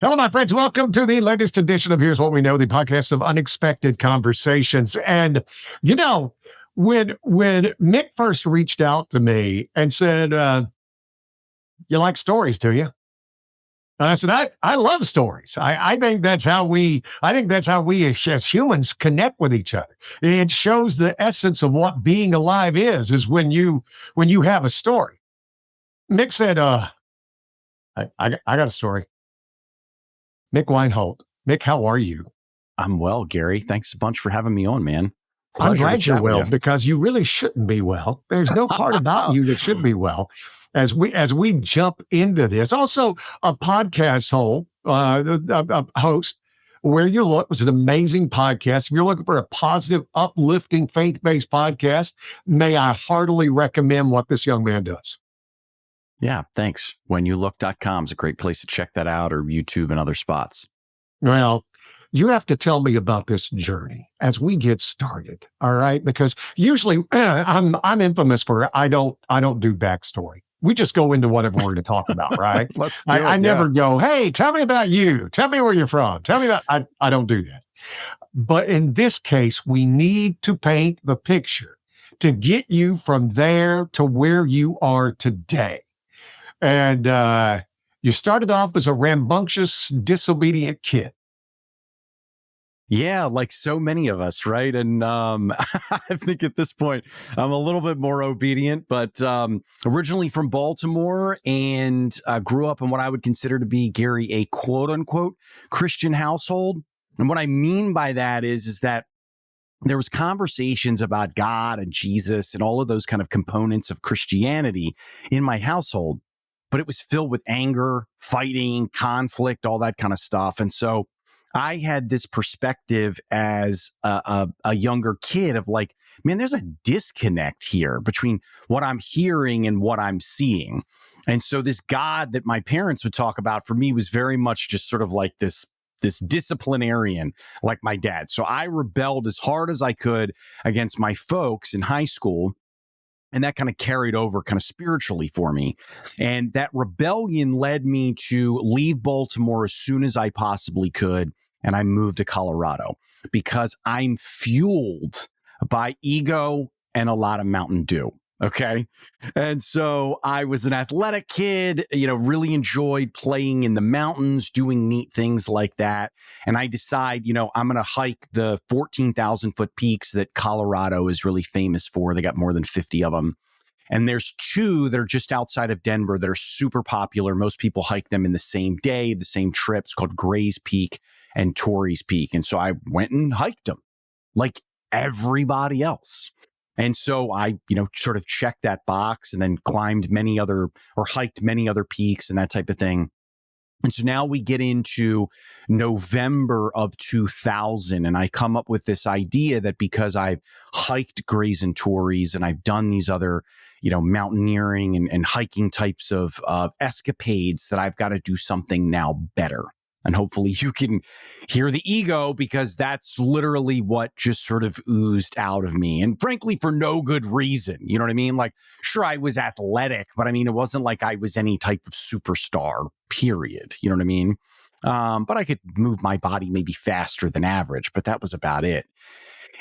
Hello, my friends. Welcome to the latest edition of Here's What We Know, the podcast of unexpected conversations. And you know, when Mick first reached out to me and said, "You like stories, do you?" And I said, "I love stories. I think that's how we. I think that's how we as humans connect with each other. It shows the essence of what being alive is when you have a story." Mick said, I got a story." Mick Wienholt. Mick, how are you? I'm well, Gary. Thanks a bunch for having me on, man. I'm Pleasure to glad you're chat with well you. because you really shouldn't be well. There's no part about you that should be well. As we jump into this, also a podcast host where you look was an amazing podcast. If you're looking for a positive, uplifting, faith-based podcast, may I heartily recommend what this young man does. Yeah, thanks. Whenyoulook.com is a great place to check that out, or YouTube and other spots. Well, you have to tell me about this journey as we get started. All right, because usually I'm infamous for I don't do backstory. We just go into whatever we're going to talk about, right? Let's do it. I never go, hey, tell me about you. Tell me where you're from. Tell me about. I don't do that. But in this case, we need to paint the picture to get you from there to where you are today. And you started off as a rambunctious, disobedient kid. Yeah, like so many of us, right? And I think at this point, I'm a little bit more obedient, but originally from Baltimore and grew up in what I would consider to be, Gary, a quote unquote Christian household. And what I mean by that is that there was conversations about God and Jesus and all of those kind of components of Christianity in my household, but it was filled with anger, fighting, conflict, all that kind of stuff. And so I had this perspective as a younger kid of like, man, there's a disconnect here between what I'm hearing and what I'm seeing. And so this God that my parents would talk about for me was very much just sort of like this disciplinarian like my dad. So I rebelled as hard as I could against my folks in high school. And that kind of carried over kind of spiritually for me. And that rebellion led me to leave Baltimore as soon as I possibly could. And I moved to Colorado because I'm fueled by ego and a lot of Mountain Dew. Okay. And so I was an athletic kid, really enjoyed playing in the mountains, doing neat things like that. And I decide, I'm going to hike the 14,000 foot peaks that Colorado is really famous for. They got more than 50 of them. And there's two that are just outside of Denver that are super popular. Most people hike them in the same day, the same trip. It's called Gray's Peak and Torrey's Peak. And so I went and hiked them like everybody else. And so I, sort of checked that box and then climbed many other or hiked many other peaks and that type of thing. And so now we get into November of 2000 and I come up with this idea that because I've hiked Grays and Torreys and I've done these other, mountaineering and hiking types of escapades that I've got to do something now better. And hopefully you can hear the ego because that's literally what just sort of oozed out of me. And frankly, for no good reason. You know what I mean? Like, sure, I was athletic, but I mean, it wasn't like I was any type of superstar, period. You know what I mean? But I could move my body maybe faster than average, but that was about it.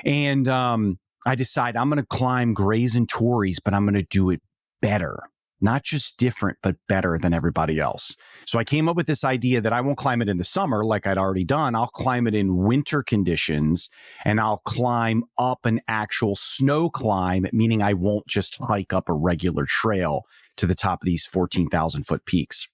And I decide I'm going to climb Grays and Torreys, but I'm going to do it better. Not just different, but better than everybody else. So I came up with this idea that I won't climb it in the summer like I'd already done. I'll climb it in winter conditions and I'll climb up an actual snow climb, meaning I won't just hike up a regular trail to the top of these 14,000 foot peaks.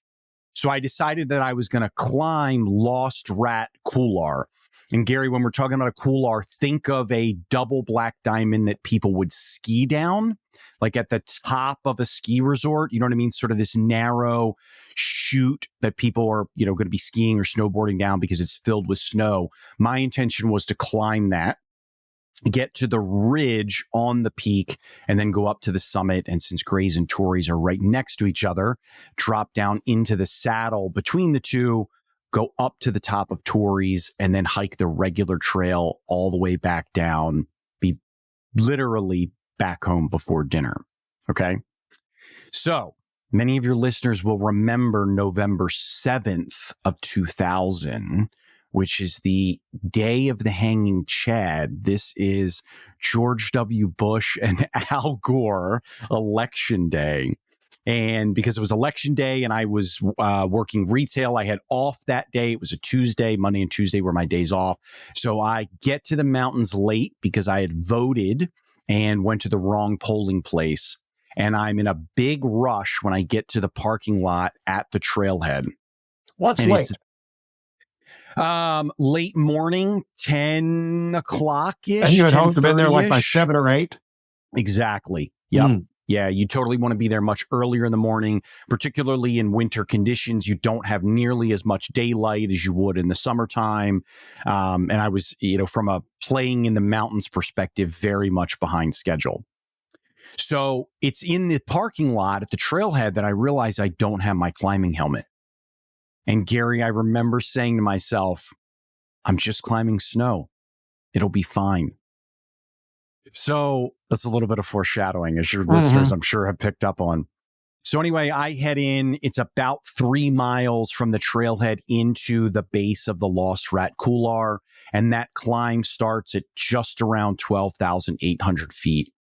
So I decided that I was going to climb Lost Rat Couloir. And Gary, when we're talking about a couloir, think of a double black diamond that people would ski down, like at the top of a ski resort. You know what I mean? Sort of this narrow chute that people are, going to be skiing or snowboarding down because it's filled with snow. My intention was to climb that, get to the ridge on the peak, and then go up to the summit. And since Grays and Torreys are right next to each other, drop down into the saddle between the two, go up to the top of Torreys, and then hike the regular trail all the way back down, be literally back home before dinner. Okay. So Many of your listeners will remember November 7th of 2000, which is the day of the hanging Chad. This is George W. Bush and Al Gore election day. And because it was election day and I was working retail, I had off that day. It was a Tuesday. Monday and Tuesday were my days off. So I get to the mountains late because I had voted and went to the wrong polling place. And I'm in a big rush when I get to the parking lot at the trailhead. What's and late? Late morning, 10 o'clock-ish. And you had hoped to been there like by 7 or 8? Exactly. Yep. Yeah, you totally want to be there much earlier in the morning, particularly in winter conditions. You don't have nearly as much daylight as you would in the summertime. And I was, from a playing in the mountains perspective, very much behind schedule. So it's in the parking lot at the trailhead that I realize I don't have my climbing helmet. And Gary, I remember saying to myself, I'm just climbing snow. It'll be fine. So that's a little bit of foreshadowing, as your listeners, I'm sure, have picked up on. So anyway, I head in. It's about 3 miles from the trailhead into the base of the Lost Rat Couloir. And that climb starts at just around 12,800 feet.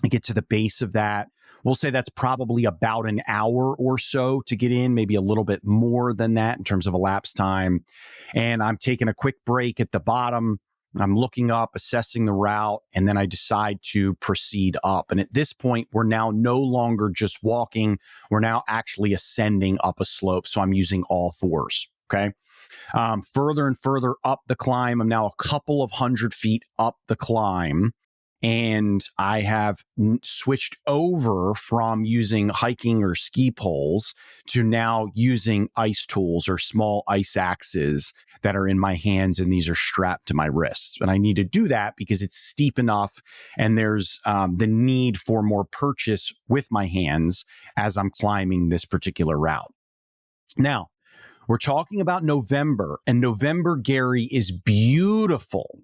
I get to the base of that. We'll say that's probably about an hour or so to get in, maybe a little bit more than that in terms of elapsed time. And I'm taking a quick break at the bottom. I'm looking up, assessing the route, and then I decide to proceed up. And at this point, we're now no longer just walking. We're now actually ascending up a slope. So I'm using all fours. Okay. Further and further up the climb. I'm now a couple of 100 feet up the climb. And I have switched over from using hiking or ski poles to now using ice tools or small ice axes that are in my hands, and these are strapped to my wrists. And I need to do that because it's steep enough, and there's the need for more purchase with my hands as I'm climbing this particular route. Now, we're talking about November, and November, Gary, is beautiful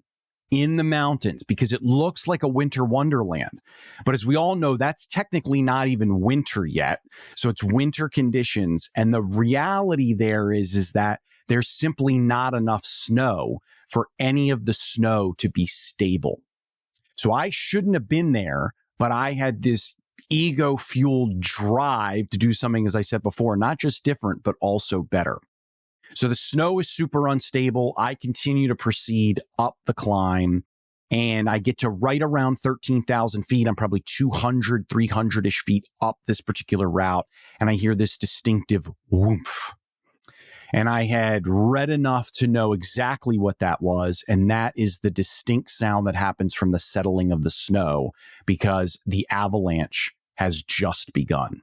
in the mountains because it looks like a winter wonderland. But as we all know, that's technically not even winter yet. So it's winter conditions. And the reality there is that there's simply not enough snow for any of the snow to be stable. So I shouldn't have been there, but I had this ego-fueled drive to do something, as I said before, not just different, but also better. So the snow is super unstable. I continue to proceed up the climb, and I get to right around 13,000 feet. I'm probably 200, 300-ish feet up this particular route, and I hear this distinctive whoomph. And I had read enough to know exactly what that was, and that is the distinct sound that happens from the settling of the snow because the avalanche has just begun.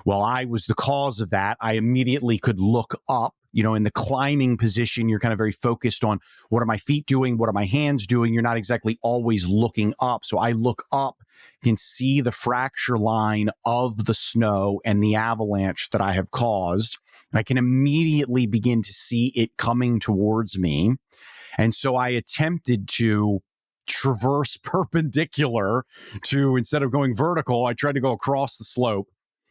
Well, I was the cause of that. I immediately could look up. In the climbing position, you're kind of very focused on what are my feet doing? What are my hands doing? You're not exactly always looking up. So I look up, can see the fracture line of the snow and the avalanche that I have caused. I can immediately begin to see it coming towards me. And so I attempted to traverse perpendicular to, instead of going vertical, I tried to go across the slope.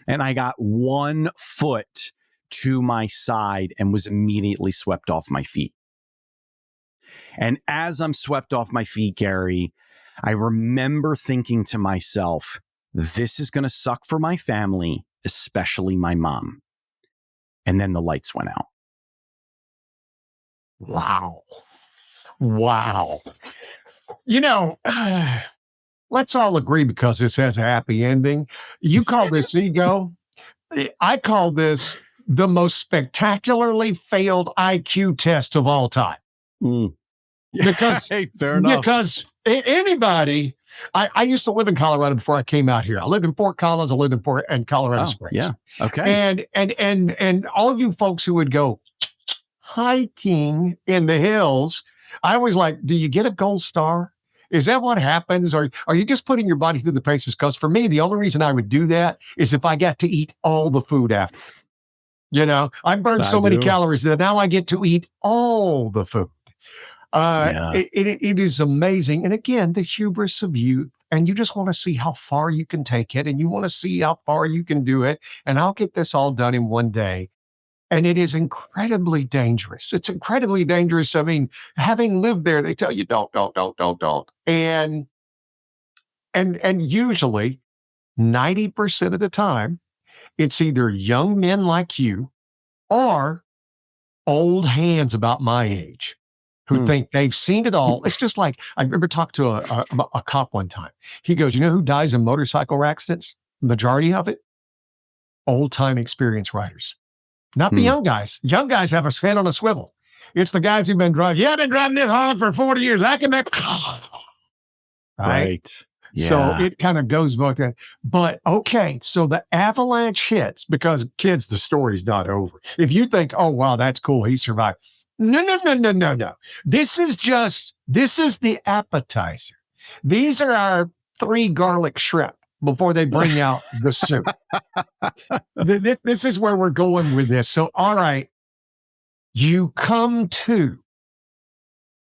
And I got 1 foot to my side and was immediately swept off my feet. And as I'm swept off my feet, Gary, I remember thinking to myself, this is going to suck for my family, especially my mom. And then the lights went out. Wow. Let's all agree, because this has a happy ending. You call this ego. I call this the most spectacularly failed IQ test of all time. Because, hey, fair enough. Because anybody, I used to live in Colorado before I came out here. I lived in Fort Collins. I lived in Colorado Springs. Yeah. Okay. And all of you folks who would go hiking in the hills, I was like, do you get a gold star? Is that what happens? Or are you just putting your body through the paces? Because for me, the only reason I would do that is if I got to eat all the food after. I burned so many calories that now I get to eat all the food. Yeah. It is amazing. And again, the hubris of youth, and you just want to see how far you can take it, and you want to see how far you can do it. And I'll get this all done in one day. And it is incredibly dangerous. It's incredibly dangerous. I mean, having lived there, they tell you don't. And usually 90% of the time, it's either young men like you or old hands about my age who think they've seen it all. It's just like I remember talking to a cop one time. He goes, "You know who dies in motorcycle accidents? Majority of it, old time experienced riders, not the young guys. Young guys have a head on a swivel. It's the guys who've been driving. Yeah, I've been driving this hard for 40 years. I can make right. Yeah. So it kind of goes both that. But okay, so the Avalanche hits because kids, the story's not over. If you think, oh wow, that's cool, he survived. No. This is the appetizer. These are our 3 garlic shrimp before they bring out the soup. This is where we're going with this. So, all right, you come to.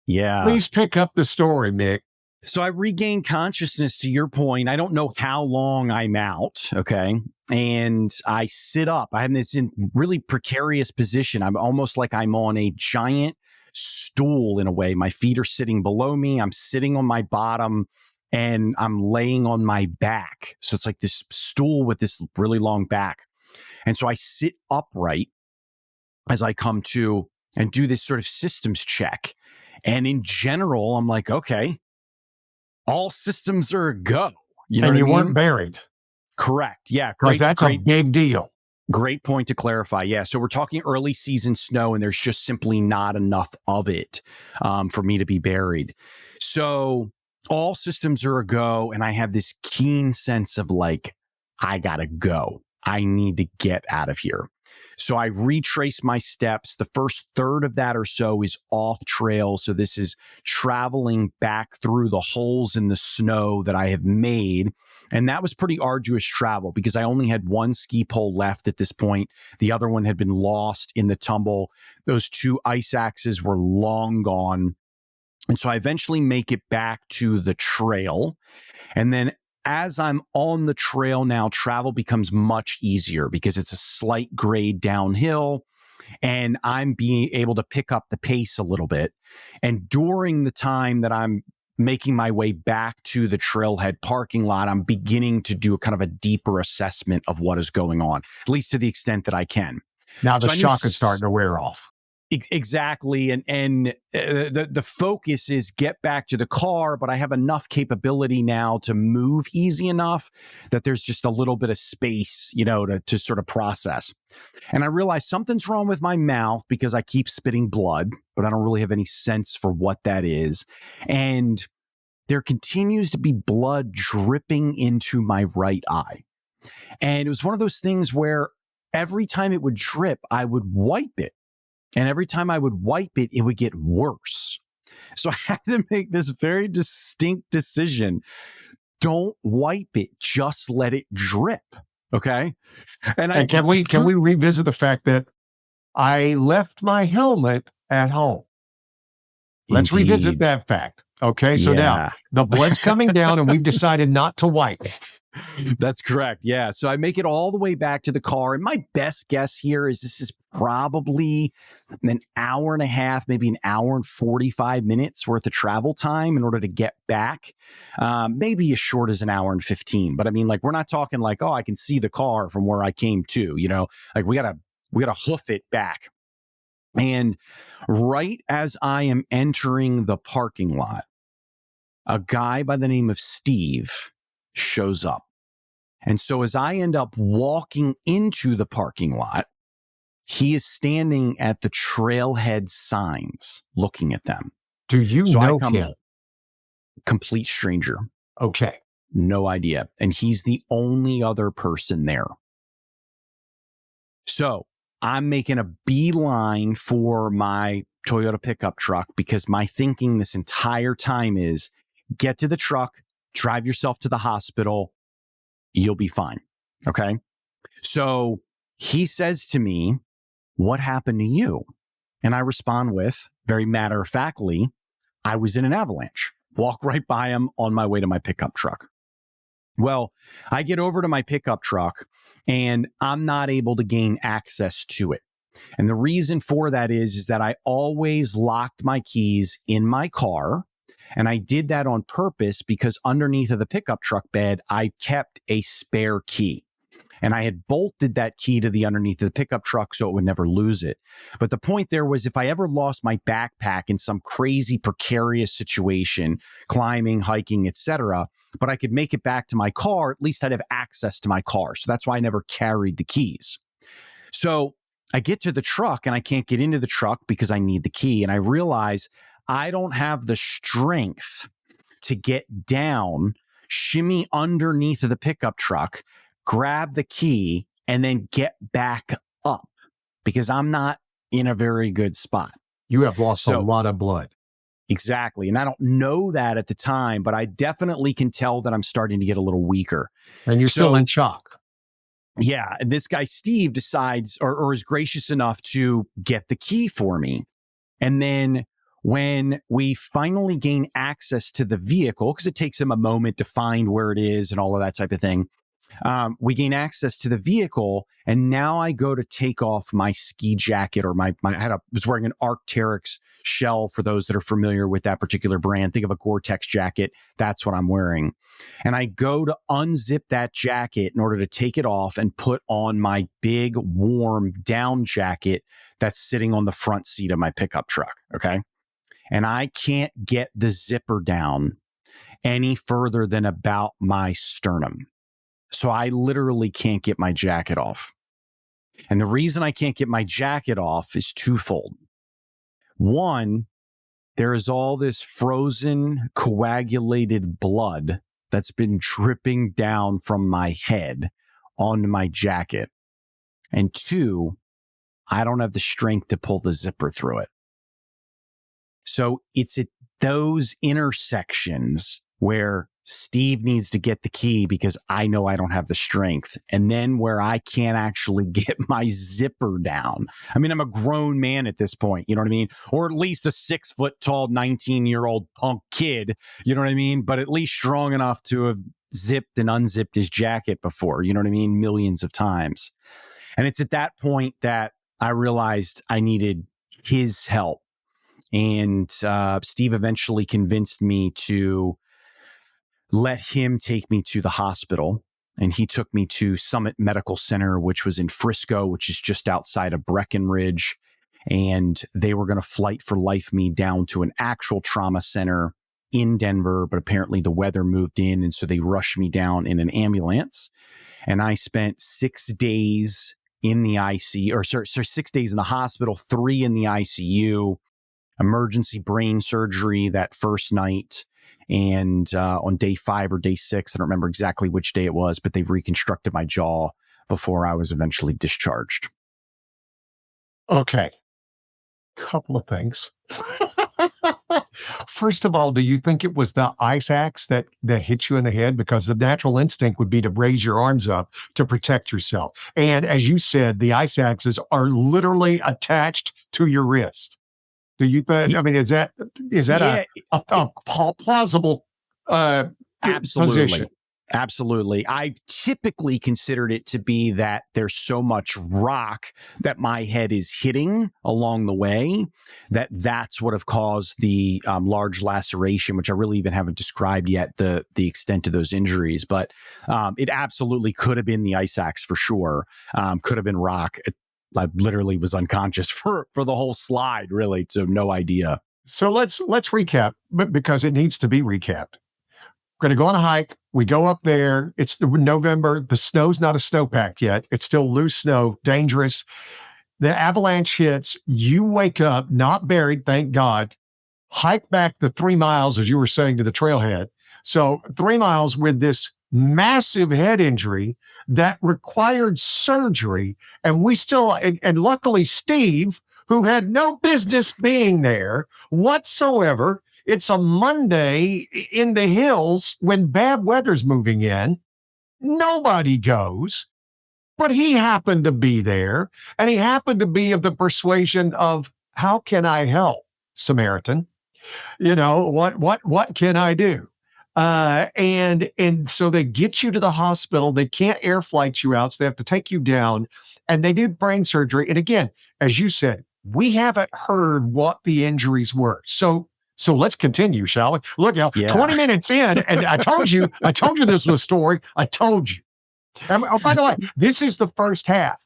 Yeah. Please pick up the story, Mick. So I regained consciousness, to your point. I don't know how long I'm out. Okay. And I sit up. I'm in this really precarious position. I'm almost like I'm on a giant stool in a way. My feet are sitting below me. I'm sitting on my bottom and I'm laying on my back. So it's like this stool with this really long back. And so I sit upright as I come to and do this sort of systems check. And in general, I'm like, okay, all systems are a go. You know, and you what I mean? weren't buried. Correct. Yeah. Because that's a big deal. Great point to clarify. Yeah. So we're talking early season snow, and there's just simply not enough of it for me to be buried. So all systems are a go. And I have this keen sense of like, I got to go. I need to get out of here. So I retrace my steps. The first third of that or so is off trail. So this is traveling back through the holes in the snow that I have made. And that was pretty arduous travel because I only had one ski pole left at this point. The other one had been lost in the tumble. Those 2 ice axes were long gone. And so I eventually make it back to the trail. And then as I'm on the trail now, travel becomes much easier because it's a slight grade downhill and I'm being able to pick up the pace a little bit. And during the time that I'm making my way back to the trailhead parking lot, I'm beginning to do a kind of a deeper assessment of what is going on, at least to the extent that I can. Now the shock is starting to wear off. Exactly. And the focus is get back to the car, but I have enough capability now to move easy enough that there's just a little bit of space, you know, to sort of process. And I realize something's wrong with my mouth because I keep spitting blood, but I don't really have any sense for what that is. And there continues to be blood dripping into my right eye. And it was one of those things where every time it would drip, I would wipe it. And every time I would wipe it, it would get worse. So I had to make this very distinct decision. Don't wipe it. Just let it drip. Okay. And can we revisit the fact that I left my helmet at home? Let's revisit that fact. Okay. So now the blood's coming down and we've decided not to wipe. That's correct. Yeah. So I make it all the way back to the car. And my best guess here is this is probably an hour and a half, maybe an hour and 45 minutes worth of travel time in order to get back. Maybe as short as an hour and 15. But I mean, like, we're not talking like, oh, I can see the car from where I came to, you know, like we gotta hoof it back. And right as I am entering the parking lot, a guy by the name of Steve shows up. And so as I end up walking into the parking lot, he is standing at the trailhead signs looking at them. Do you know him? Complete stranger. Okay. No idea. And he's the only other person there. So I'm making a beeline for my Toyota pickup truck because my thinking this entire time is get to the truck, drive yourself to the hospital. You'll be fine. Okay. So he says to me, what happened to you? And I respond with very matter-of-factly, I was in an avalanche. Walk right by him on my way to my pickup truck. Well, I get over to my pickup truck and I'm not able to gain access to it. And the reason for that is that I always locked my keys in my car. And I did that on purpose because underneath of the pickup truck bed, I kept a spare key. And I had bolted that key to the underneath of the pickup truck so it would never lose it. But the point there was if I ever lost my backpack in some crazy precarious situation, climbing, hiking, etc., but I could make it back to my car, at least I'd have access to my car. So that's why I never carried the keys. So I get to the truck and I can't get into the truck because I need the key. And I realize I don't have the strength to get down, shimmy underneath of the pickup truck, grab the key, and then get back up because I'm not in a very good spot. You have lost a lot of blood. Exactly. And I don't know that at the time, but I definitely can tell that I'm starting to get a little weaker. And you're still in shock. Yeah. And this guy, Steve, decides or is gracious enough to get the key for me. And then when we finally gain access to the vehicle, because it takes him a moment to find where it is and all of that type of thing, we gain access to the vehicle, and now I go to take off my ski jacket or I was wearing an Arc'teryx shell for those that are familiar with that particular brand. Think of a Gore-Tex jacket. That's what I'm wearing. And I go to unzip that jacket in order to take it off and put on my big warm down jacket that's sitting on the front seat of my pickup truck. Okay. And I can't get the zipper down any further than about my sternum. So I literally can't get my jacket off. And the reason I can't get my jacket off is twofold. One, there is all this frozen, coagulated blood that's been dripping down from my head onto my jacket. And two, I don't have the strength to pull the zipper through it. So it's at those intersections where Steve needs to get the key because I know I don't have the strength. And then where I can't actually get my zipper down. I mean, I'm a grown man at this point, you know what I mean? Or at least a 6 foot tall, 19-year-old punk kid, you know what I mean? But at least strong enough to have zipped and unzipped his jacket before, you know what I mean? Millions of times. And it's at that point that I realized I needed his help. And Steve eventually convinced me to let him take me to the hospital. And he took me to Summit Medical Center, which was in Frisco, which is just outside of Breckenridge. And they were going to flight for life me down to an actual trauma center in Denver. But apparently the weather moved in. And so they rushed me down in an ambulance. And I spent 6 days in the ICU, or 6 days in the hospital, 3 in the ICU, emergency brain surgery that first night. And on day 5 or day 6, I don't remember exactly which day it was, but they reconstructed my jaw before I was eventually discharged. Okay. Couple of things. First of all, do you think it was the ice axe that hit you in the head? Because the natural instinct would be to raise your arms up to protect yourself. And as you said, the ice axes are literally attached to your wrist. Do you think? I mean, is that a plausible position? Absolutely. I've typically considered it to be that there's so much rock that my head is hitting along the way that's what have caused the large laceration, which I really even haven't described yet the extent of those injuries. But it absolutely could have been the ice axe for sure. Could have been rock. I literally was unconscious for the whole slide, really, so no idea. So let's recap, but because it needs to be recapped. We're going to go on a hike. We go up there. It's November. The snow's not a snowpack yet. It's still loose snow, dangerous. The avalanche hits. You wake up, not buried, thank God. Hike back the 3 miles, as you were saying, to the trailhead. So 3 miles with this massive head injury that required surgery. And we still, and luckily Steve, who had no business being there whatsoever, it's a Monday in the hills when bad weather's moving in. Nobody goes, but he happened to be there, and he happened to be of the persuasion of, how can I help, Samaritan? What can I do? And so they get you to the hospital. They can't air flight you out, so they have to take you down, and they do brain surgery. And again, as you said, we haven't heard what the injuries were. So let's continue, shall we? Look, now, Yeah. 20 minutes in, and I told you this was a story. I told you. Oh, by the way, this is the first half.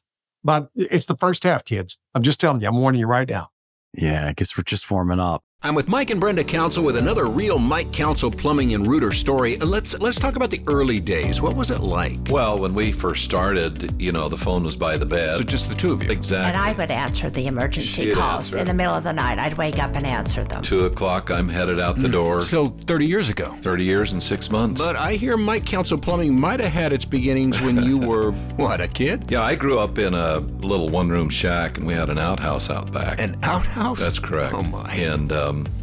But it's the first half, kids. I'm just telling you. I'm warning you right now. Yeah, I guess we're just warming up. I'm with Mike and Brenda Council with another real Mike Council plumbing and rooter story. Let's talk about the early days. What was it like? Well, when we first started, the phone was by the bed. So just the two of you? Exactly. And I would answer the emergency She'd calls answer. in the middle of the night. I'd wake up and answer them. 2:00, I'm headed out the door. So 30 years ago. 30 years and 6 months. But I hear Mike Council Plumbing might have had its beginnings when you were, what, a kid? Yeah, I grew up in a little one-room shack, and we had an outhouse out back. An outhouse? That's correct. Oh, my. And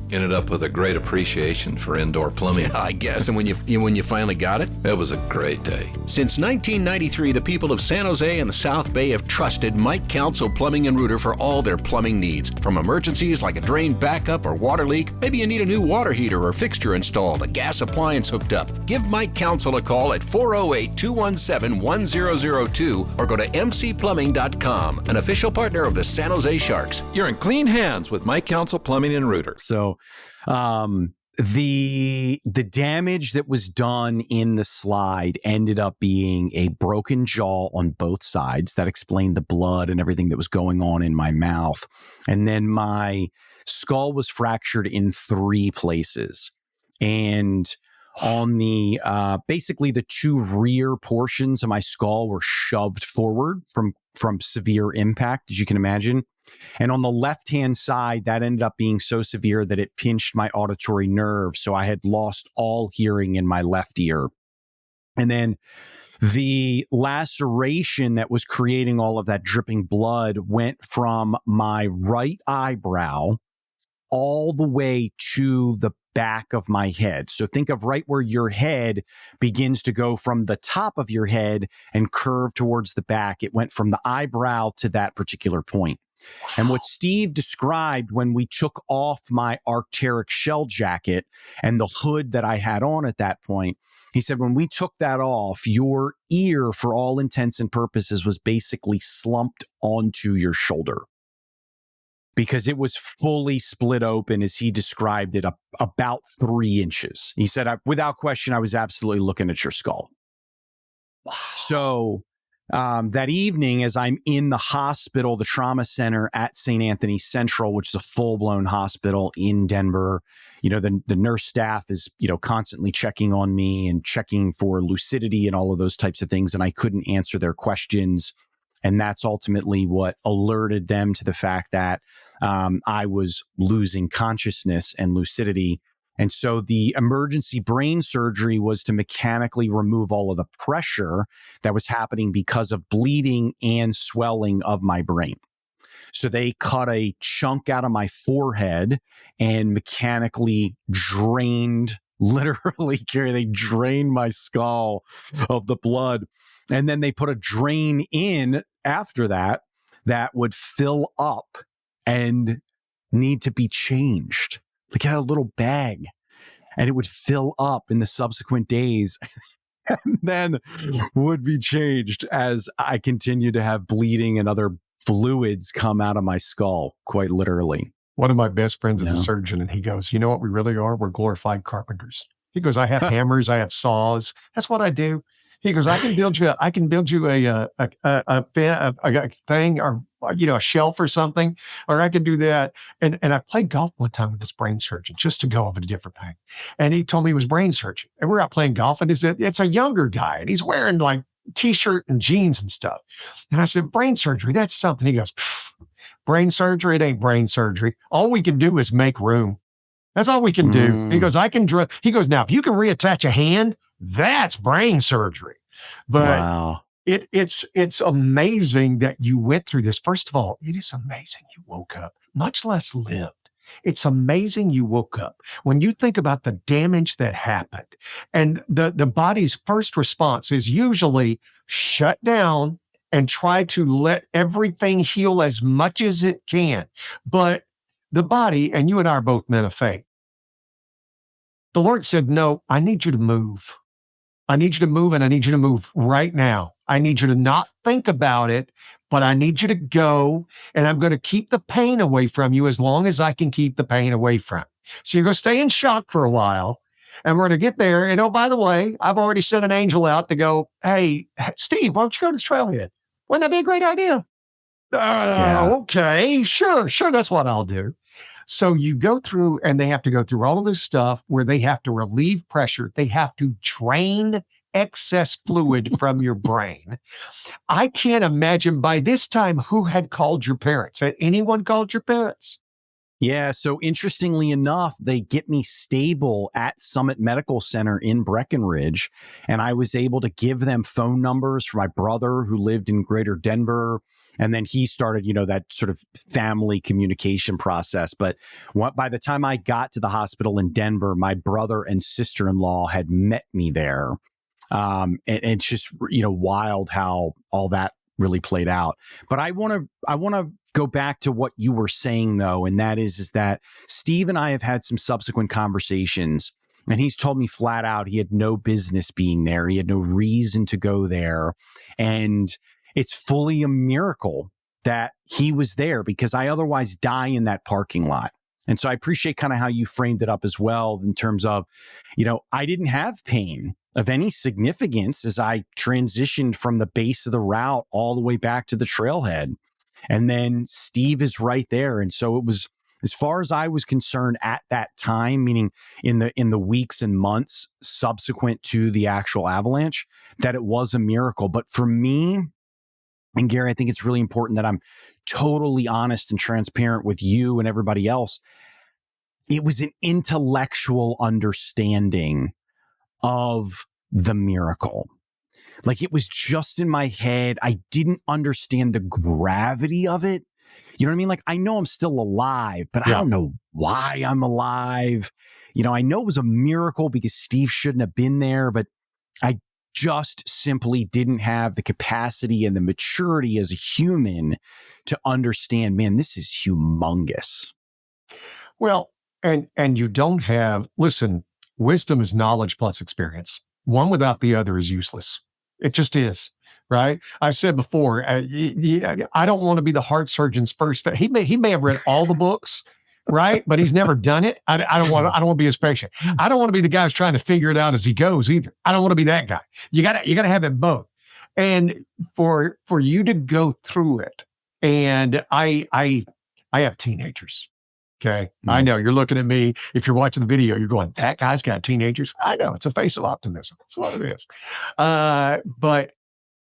ended up with a great appreciation for indoor plumbing. I guess. And when you finally got it? It was a great day. Since 1993, the people of San Jose and the South Bay have trusted Mike Council Plumbing and Rooter for all their plumbing needs. From emergencies like a drain backup or water leak, maybe you need a new water heater or fixture installed, a gas appliance hooked up. Give Mike Council a call at 408-217-1002 or go to mcplumbing.com, an official partner of the San Jose Sharks. You're in clean hands with Mike Council Plumbing and Rooter. So the damage that was done in the slide ended up being a broken jaw on both sides. That explained the blood and everything that was going on in my mouth. And then my skull was fractured in 3 places. And on the basically the 2 rear portions of my skull were shoved forward from severe impact, as you can imagine. And on the left-hand side, that ended up being so severe that it pinched my auditory nerve. So I had lost all hearing in my left ear. And then the laceration that was creating all of that dripping blood went from my right eyebrow all the way to the back of my head. So think of right where your head begins to go from the top of your head and curve towards the back. It went from the eyebrow to that particular point. And what Steve described when we took off my Arc'teryx shell jacket and the hood that I had on at that point, he said, when we took that off, your ear, for all intents and purposes, was basically slumped onto your shoulder because it was fully split open, as he described it, about 3 inches. He said, without question, I was absolutely looking at your skull. Wow. So that evening, as I'm in the hospital, the trauma center at St. Anthony Central, which is a full-blown hospital in Denver, the nurse staff is, constantly checking on me and checking for lucidity and all of those types of things. And I couldn't answer their questions. And that's ultimately what alerted them to the fact that I was losing consciousness and lucidity. And so the emergency brain surgery was to mechanically remove all of the pressure that was happening because of bleeding and swelling of my brain. So they cut a chunk out of my forehead and mechanically they drained my skull of the blood. And then they put a drain in after that would fill up and need to be changed. Like it had a little bag and it would fill up in the subsequent days and then would be changed as I continue to have bleeding and other fluids come out of my skull, quite literally. One of my best friends is a surgeon, and he goes, you know what we really are? We're glorified carpenters. He goes, I have hammers, I have saws. That's what I do. He goes, I can build you a thing, or a shelf or something, or I can do that. And I played golf one time with this brain surgeon just to go over a different thing. And he told me he was brain surgeon. And we're out playing golf, and it's a younger guy, and he's wearing like t-shirt and jeans and stuff. And I said, brain surgery, that's something. He goes, brain surgery, it ain't brain surgery. All we can do is make room. That's all we can do. He goes, he goes, now, if you can reattach a hand, that's brain surgery. But wow. It's amazing that you went through this. First of all, it is amazing you woke up, much less lived. It's amazing you woke up. When you think about the damage that happened, and the body's first response is usually shut down and try to let everything heal as much as it can. But the body, and you and I are both men of faith, The Lord said, no, I need you to move. I need you to move, and I need you to move right now. I need you to not think about it, but I need you to go, and I'm going to keep the pain away from you as long as I can keep the pain away from you. So you're going to stay in shock for a while, and we're going to get there. And oh, by the way, I've already sent an angel out to go, hey, Steve, why don't you go to this trailhead? Wouldn't that be a great idea? Okay, sure, that's what I'll do. So you go through, and they have to go through all of this stuff where they have to relieve pressure. They have to drain excess fluid from your brain. I can't imagine by this time who had called your parents. Had anyone called your parents? Yeah. So interestingly enough, they get me stable at Summit Medical Center in Breckenridge. And I was able to give them phone numbers for my brother who lived in Greater Denver. And then he started, that sort of family communication process. But by the time I got to the hospital in Denver, my brother and sister-in-law had met me there. And it's just, wild how all that really played out. But I want to go back to what you were saying, though, and that is that Steve and I have had some subsequent conversations, and he's told me flat out he had no business being there. He had no reason to go there. And it's fully a miracle that he was there, because I otherwise die in that parking lot. And so I appreciate kind of how you framed it up as well, in terms of, I didn't have pain of any significance as I transitioned from the base of the route all the way back to the trailhead. And then Steve is right there. And so it was, as far as I was concerned at that time, meaning in the weeks and months subsequent to the actual avalanche, that it was a miracle. But for me, and Gary, I think it's really important that I'm totally honest and transparent with you and everybody else. It was an intellectual understanding of the miracle. Like, it was just in my head. I didn't understand the gravity of it. You know what I mean? Like, I know I'm still alive, but I don't know why I'm alive. I know it was a miracle because Steve shouldn't have been there, but I just simply didn't have the capacity and the maturity as a human to understand, man, this is humongous. Well, and you don't have, listen, wisdom is knowledge plus experience. One without the other is useless. It just is, right? I've said before, I don't want to be the heart surgeon's first. He may have read all the books, right? But he's never done it. I don't want to be his patient. I don't want to be the guy who's trying to figure it out as he goes either. I don't want to be that guy. You gotta have it both. And for you to go through it, and I have teenagers. Okay. I know you're looking at me. If you're watching the video, you're going, that guy's got teenagers. I know, it's a face of optimism. That's what it is. But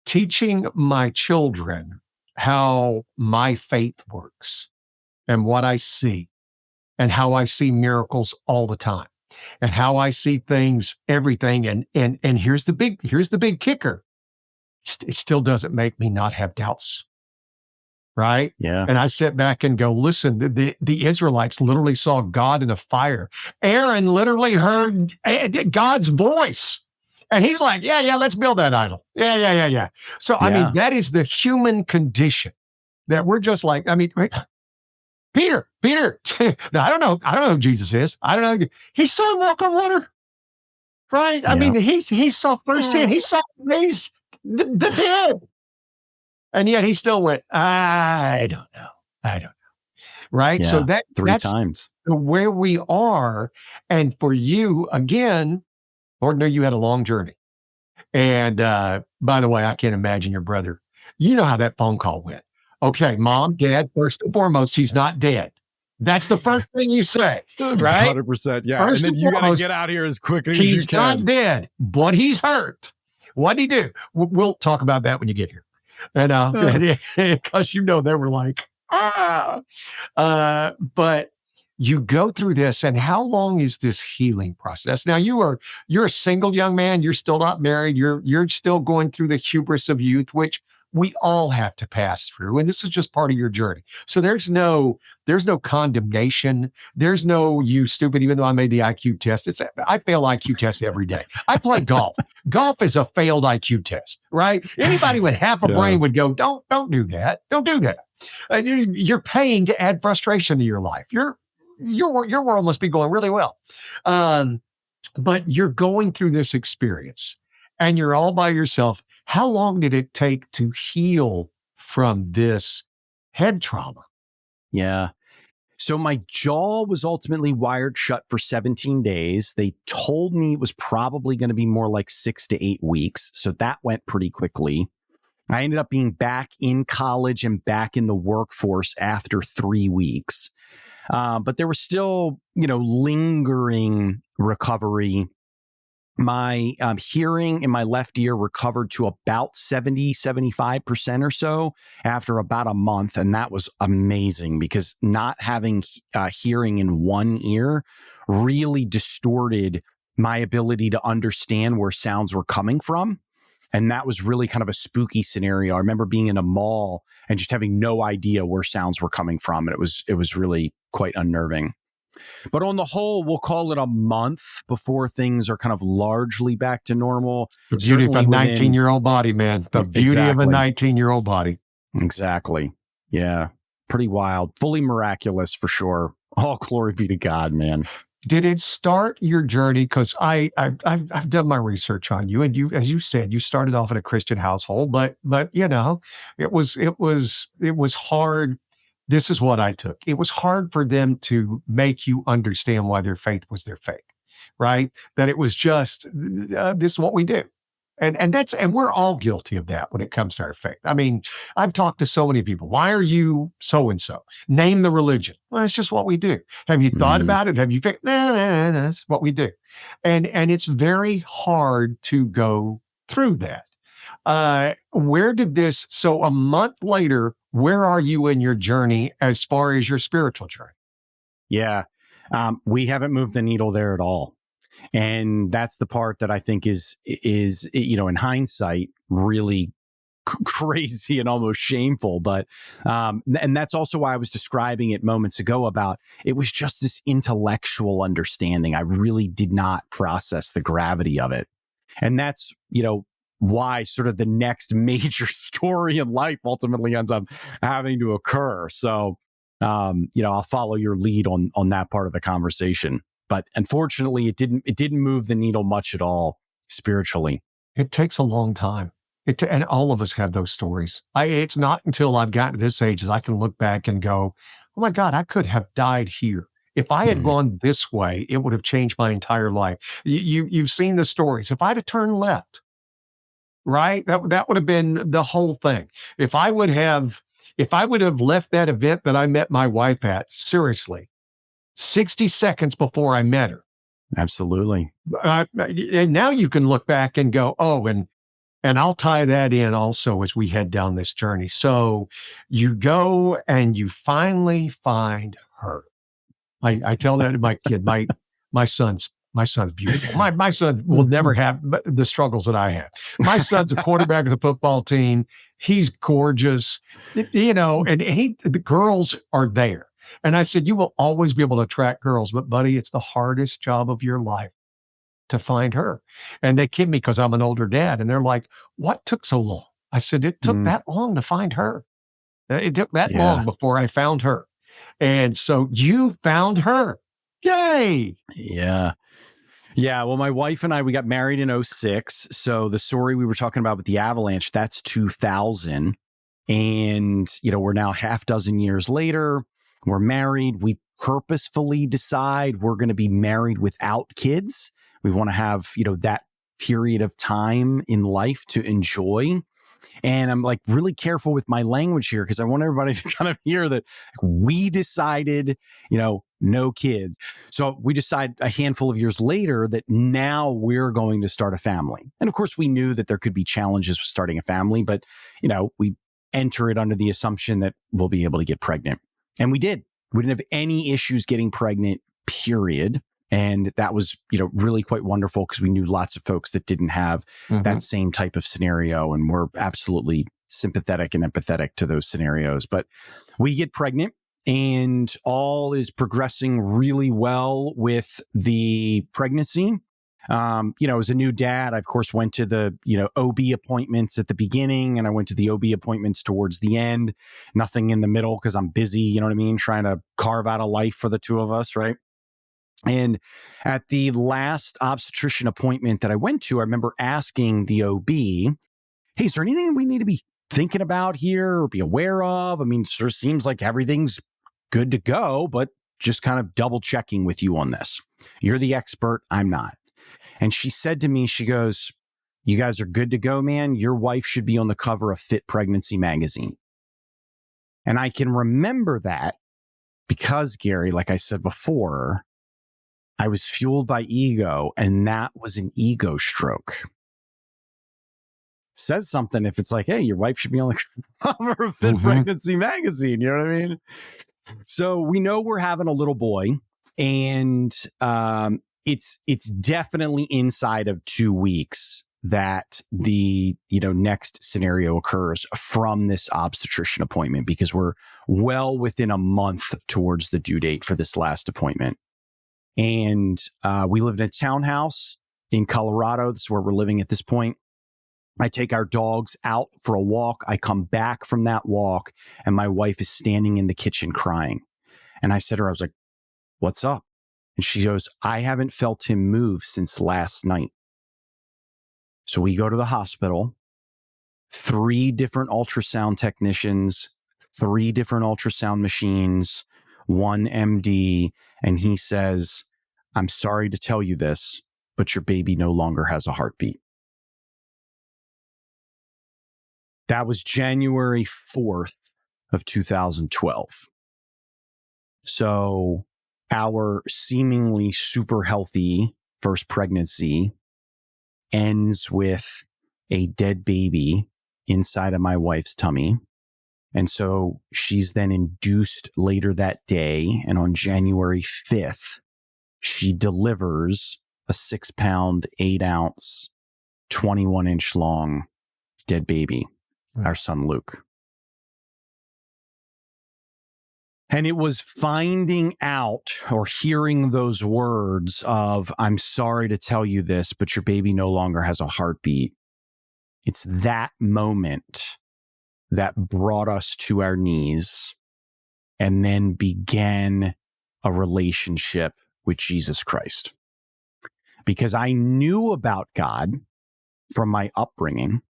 teaching my children how my faith works and what I see, and how I see miracles all the time, and how I see things, everything. And here's the big kicker. It still doesn't make me not have doubts. Right? Yeah. And I sit back and go, listen, the Israelites literally saw God in a fire. Aaron literally heard God's voice. And he's like, yeah, let's build that idol. Yeah. So, I mean, that is the human condition, that we're just like, Peter. Now, I don't know who Jesus is. I don't know. He saw him walk on water. Right? I mean, he saw firsthand. He saw the dead. And yet he still went, I don't know. Right? Yeah, So that's 3 times where we are. And for you, again, Lord knew you had a long journey. And by the way, I can't imagine your brother. You know how that phone call went. Okay, Mom, Dad, first and foremost, he's not dead. That's the first thing you say, right? 100%. Yeah. First and then you got to get out here as quickly as you can. He's not dead, but he's hurt. What'd he do? We'll talk about that when you get here. And because they were like, but you go through this, and how long is this healing process? Now you're a single young man. You're still not married. You're still going through the hubris of youth, which we all have to pass through. And this is just part of your journey. So there's no condemnation. There's no, you stupid, even though I made the IQ test. I fail IQ test every day. I play golf. Golf is a failed IQ test, right? Anybody with half a brain would go, don't do that. Don't do that. You're paying to add frustration to your life. Your world must be going really well. But you're going through this experience and you're all by yourself. How long did it take to heal from this head trauma? Yeah. So my jaw was ultimately wired shut for 17 days. They told me it was probably going to be more like 6 to 8 weeks. So that went pretty quickly. I ended up being back in college and back in the workforce after 3 weeks. But there was still, lingering recovery. My hearing in my left ear recovered to about 75% or so after about a month. And that was amazing because not having hearing in one ear really distorted my ability to understand where sounds were coming from. And that was really kind of a spooky scenario. I remember being in a mall and just having no idea where sounds were coming from. And it was really quite unnerving. But on the whole, we'll call it a month before things are kind of largely back to normal. The beauty of a 19-year-old body, man. The beauty of a 19-year-old body. Exactly. Yeah. Pretty wild. Fully miraculous for sure. All glory be to God, man. Did it start your journey? Because I've done my research on you, and you, as you said, you started off in a Christian household, but it was hard. This is what I took. It was hard for them to make you understand why their faith was their faith, right? That it was just this is what we do, and we're all guilty of that when it comes to our faith. I mean, I've talked to so many people. Why are you so and so? Name the religion. Well, it's just what we do. Have you thought about it? Have you figured? No, that's what we do, and it's very hard to go through that. Where did this? So a month later, where are you in your journey as far as your spiritual journey? Yeah, we haven't moved the needle there at all. And that's the part that I think is in hindsight, really crazy and almost shameful. But, and that's also why I was describing it moments ago about it was just this intellectual understanding. I really did not process the gravity of it. And that's, why sort of the next major story in life ultimately ends up having to occur. So, I'll follow your lead on that part of the conversation. But unfortunately, it didn't move the needle much at all spiritually. It takes a long time. And all of us have those stories. It's not until I've gotten to this age as I can look back and go, oh my God, I could have died here. If I had gone this way, it would have changed my entire life. You've seen the stories. If I'd have turned left, right? That would have been the whole thing. If I would have left that event that I met my wife at, seriously, 60 seconds before I met her. Absolutely. And now you can look back and go, oh, and I'll tie that in also as we head down this journey. So you go and you finally find her. I tell that to my kid, my son's beautiful. My son will never have the struggles that I have. My son's a quarterback of the football team. He's gorgeous, and the girls are there. And I said, you will always be able to attract girls, but buddy, it's the hardest job of your life to find her. And they kid me because I'm an older dad. And they're like, what took so long? I said, it took that long to find her. It took that long before I found her. And so you found her. Yay. Yeah. Yeah. Well, my wife and I, we got married in 2006. So the story we were talking about with the Avalanche, that's 2000. And, we're now half dozen years later. We're married. We purposefully decide we're going to be married without kids. We want to have, that period of time in life to enjoy. And I'm like really careful with my language here because I want everybody to kind of hear that we decided, no kids. So we decide a handful of years later that now we're going to start a family. And of course, we knew that there could be challenges with starting a family, but, we enter it under the assumption that we'll be able to get pregnant. And we did. We didn't have any issues getting pregnant, period. And that was, really quite wonderful because we knew lots of folks that didn't have that same type of scenario. And we're absolutely sympathetic and empathetic to those scenarios. But we get pregnant and all is progressing really well with the pregnancy. As a new dad, I of course went to the, OB appointments at the beginning and I went to the OB appointments towards the end, nothing in the middle because I'm busy, you know what I mean? Trying to carve out a life for the two of us. Right. And at the last obstetrician appointment that I went to, I remember asking the OB, hey, is there anything we need to be thinking about here or be aware of? I mean, it sort of seems like everything's good to go, but just kind of double checking with you on this. You're the expert. I'm not. And she said to me, she goes, you guys are good to go, man. Your wife should be on the cover of Fit Pregnancy magazine. And I can remember that because, Gary, like I said before, I was fueled by ego, and that was an ego stroke. Says something if it's like, hey, your wife should be on the cover of Fit Pregnancy magazine. You know what I mean? So we know we're having a little boy, and it's definitely inside of 2 weeks that the next scenario occurs from this obstetrician appointment, because we're well within a month towards the due date for this last appointment. And we lived in a townhouse in Colorado. This is where we're living at this point. I take our dogs out for a walk. I come back from that walk, and my wife is standing in the kitchen crying. And I said to her, I was like, what's up? And she goes, I haven't felt him move since last night. So we go to the hospital, 3 different ultrasound technicians, 3 different ultrasound machines, 1 MD, and he says, I'm sorry to tell you this, but your baby no longer has a heartbeat. That was January 4th of 2012. So our seemingly super healthy first pregnancy ends with a dead baby inside of my wife's tummy. And so she's then induced later that day. And on January 5th, she delivers a 6-pound, 8-ounce, 21-inch long dead baby, our son, Luke. And it was finding out or hearing those words of, I'm sorry to tell you this, but your baby no longer has a heartbeat. It's that moment that brought us to our knees and then began a relationship with Jesus Christ. Because I knew about God from my upbringing.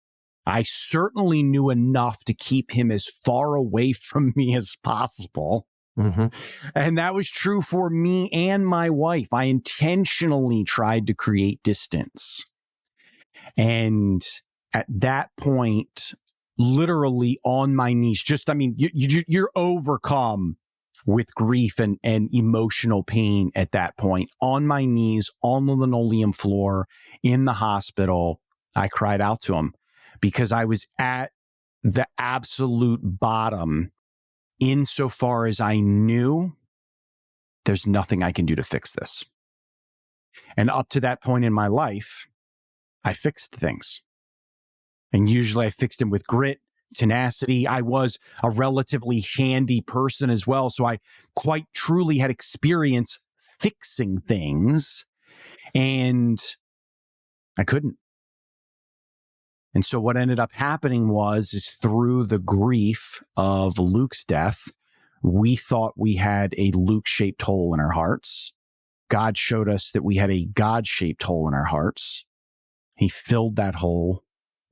I certainly knew enough to keep him as far away from me as possible. And that was true for me and my wife. I intentionally tried to create distance. And at that point, literally on my knees, you're overcome with grief and emotional pain at that point. On my knees, on the linoleum floor, in the hospital, I cried out to him because I was at the absolute bottom insofar as I knew there's nothing I can do to fix this. And up to that point in my life, I fixed things. And usually I fixed them with grit, tenacity. I was a relatively handy person as well. So I quite truly had experience fixing things, and I couldn't. And so what ended up happening is through the grief of Luke's death, we thought we had a Luke-shaped hole in our hearts. God showed us that we had a God-shaped hole in our hearts. He filled that hole,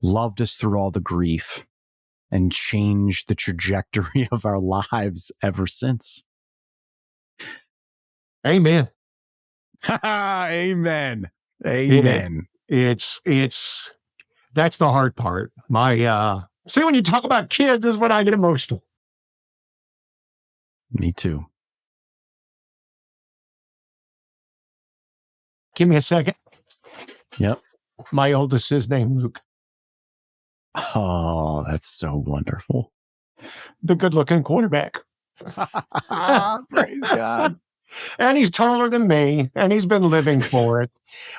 loved us through all the grief, and changed the trajectory of our lives ever since. Amen. Amen. Amen. It's that's the hard part. See, when you talk about kids is when I get emotional. Me too. Give me a second. Yep. My oldest is named Luke. Oh, that's so wonderful. The good-looking quarterback. Praise God. And he's taller than me, and he's been living for it.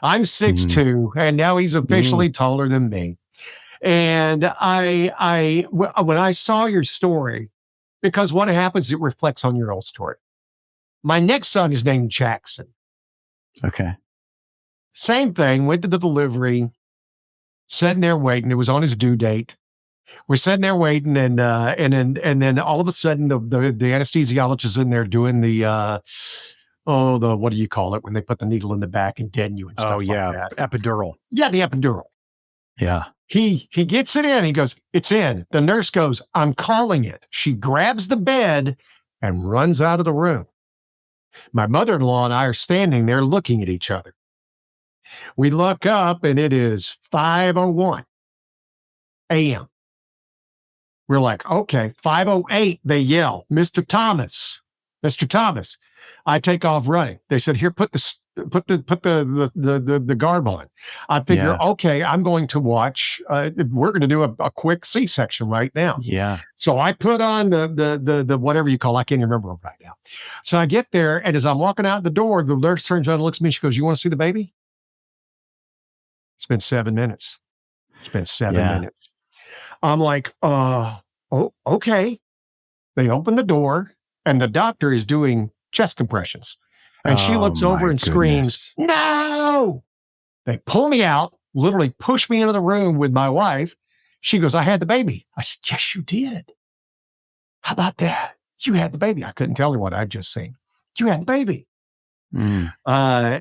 I'm 6'2", and now he's officially taller than me. And when I saw your story, because what happens, it reflects on your old story. My next son is named Jackson. Okay. Same thing, went to the delivery, sitting there waiting. It was on his due date. We're sitting there waiting, and then all of a sudden the anesthesiologist is in there doing the what do you call it when they put the needle in the back and deaden you and stuff Oh, yeah. like that. Epidural. Yeah, the epidural. Yeah. He gets it in. He goes, it's in. The nurse goes, I'm calling it. She grabs the bed and runs out of the room. My mother-in-law and I are standing there looking at each other. We look up and it is 5:01 a.m. We're like, okay, 5:08, they yell, Mr. Thomas. I take off running. They said, here, put the garb on. I figure, Yeah. okay, I'm going to watch. We're going to do a quick C-section right now. Yeah. So I put on the whatever you call. I can't even remember it right now. So I get there, and as I'm walking out the door, the nurse turns around and looks at me. She goes, "You want to see the baby?" It's been 7 minutes. Minutes. I'm like, oh, okay. They open the door, and the doctor is doing chest compressions. And she looks over and screams, no! They pull me out, literally push me into the room with my wife. She goes, I had the baby. I said, yes, you did. How about that? You had the baby. I couldn't tell her what I'd just seen. You had the baby. Mm.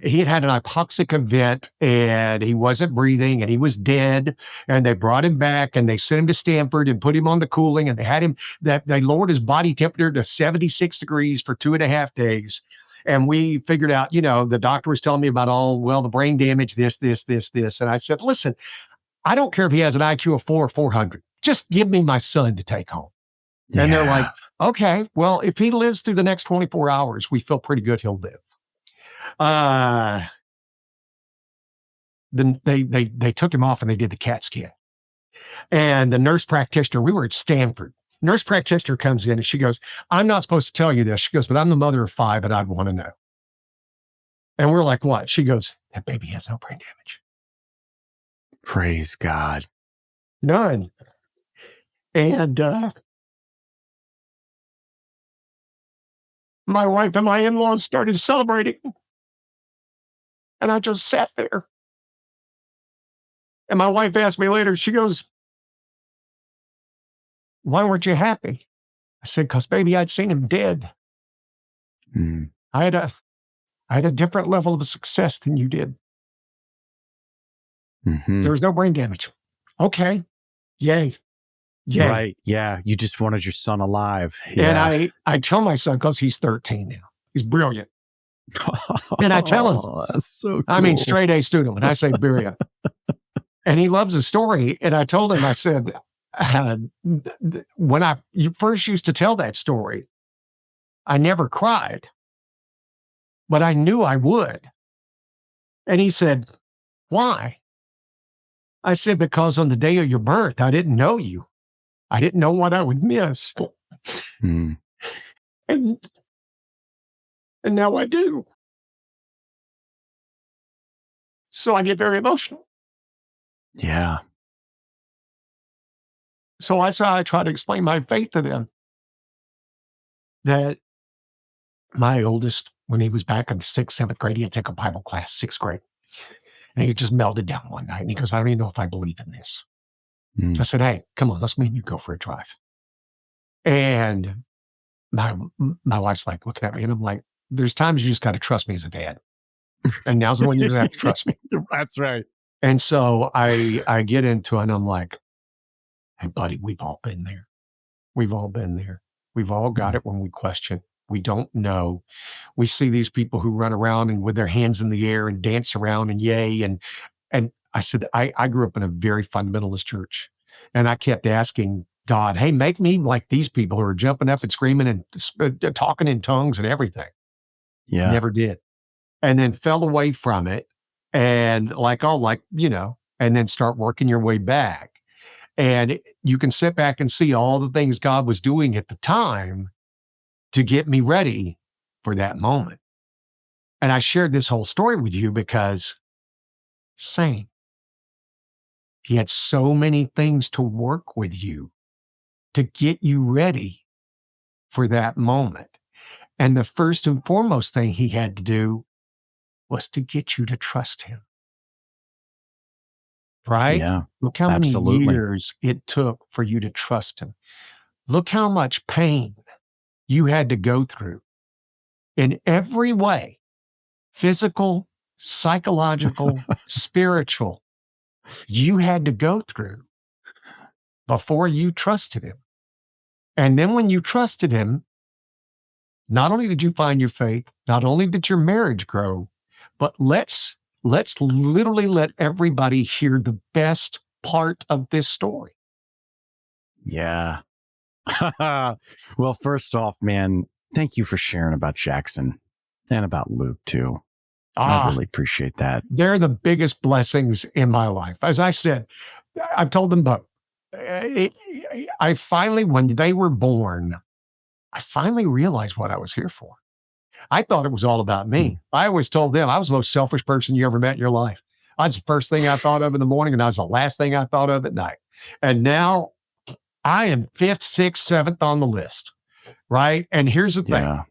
He had an hypoxic event and he wasn't breathing and he was dead. And they brought him back and they sent him to Stanford and put him on the cooling. And they had him, they lowered his body temperature to 76 degrees for 2.5 days. And we figured out, the doctor was telling me about the brain damage, this. And I said, listen, I don't care if he has an IQ of 4 or 400. Just give me my son to take home. And they're like, okay, well, if he lives through the next 24 hours, we feel pretty good he'll live. Then they took him off and they did the CAT scan. And the nurse practitioner, we were at Stanford. Nurse practitioner comes in and she goes, I'm not supposed to tell you this. She goes, but I'm the mother of 5 and I'd want to know. And we're like, what? She goes, that baby has no brain damage. Praise God. None. And my wife and my in-laws started celebrating. And I just sat there. And my wife asked me later, she goes, why weren't you happy? I said, because baby, I'd seen him dead. Mm. I had a different level of success than you did. Mm-hmm. There was no brain damage. Okay. Yay. Right. Yeah. You just wanted your son alive. Yeah. And I tell my son, because he's 13 now, he's brilliant. And I tell him, that's so cool. I mean, straight A student when I say brilliant. And he loves the story. And I told him, I said, when you first used to tell that story, I never cried, but I knew I would. And he said, why? I said, because on the day of your birth, I didn't know you. I didn't know what I would miss. Mm. And now I do. So I get very emotional. Yeah. So that's how I try to explain my faith to them. That my oldest, when he was back in the 6th, 7th grade, he had to take a Bible class, 6th grade. And he just melted down one night. And he goes, I don't even know if I believe in this. Mm. I said, hey, come on, let's me and you go for a drive. And my wife's like looking at me and I'm like, there's times you just got to trust me as a dad. And now's the one you just have to trust me. That's right. And so I get into it and I'm like, hey, buddy, we've all been there. We've all been there. We've all got it when we question. We don't know. We see these people who run around and with their hands in the air and dance around and yay. And I said, I grew up in a very fundamentalist church. And I kept asking God, hey, make me like these people who are jumping up and screaming and talking in tongues and everything. Yeah. Never did. And then fell away from it. And and then start working your way back. And you can sit back and see all the things God was doing at the time to get me ready for that moment. And I shared this whole story with you because same. He had so many things to work with you to get you ready for that moment. And the first and foremost thing he had to do was to get you to trust him. Right? Yeah. Look how absolutely. many years it took for you to trust him. Look how much pain you had to go through in every way, physical, psychological, spiritual, you had to go through before you trusted him. And then when you trusted him, not only did you find your faith, not only did your marriage grow, but let's literally let everybody hear the best part of this story. Yeah. Well, first off, man, thank you for sharing about Jackson and about Luke too. I really appreciate that. They're the biggest blessings in my life. As I said, I've told them both. I finally, when they were born, I finally realized what I was here for. I thought it was all about me. I always told them I was the most selfish person you ever met in your life. I was the first thing I thought of in the morning, and I was the last thing I thought of at night. And now I am 5th, 6th, 7th on the list, right? And here's the thing. Yeah.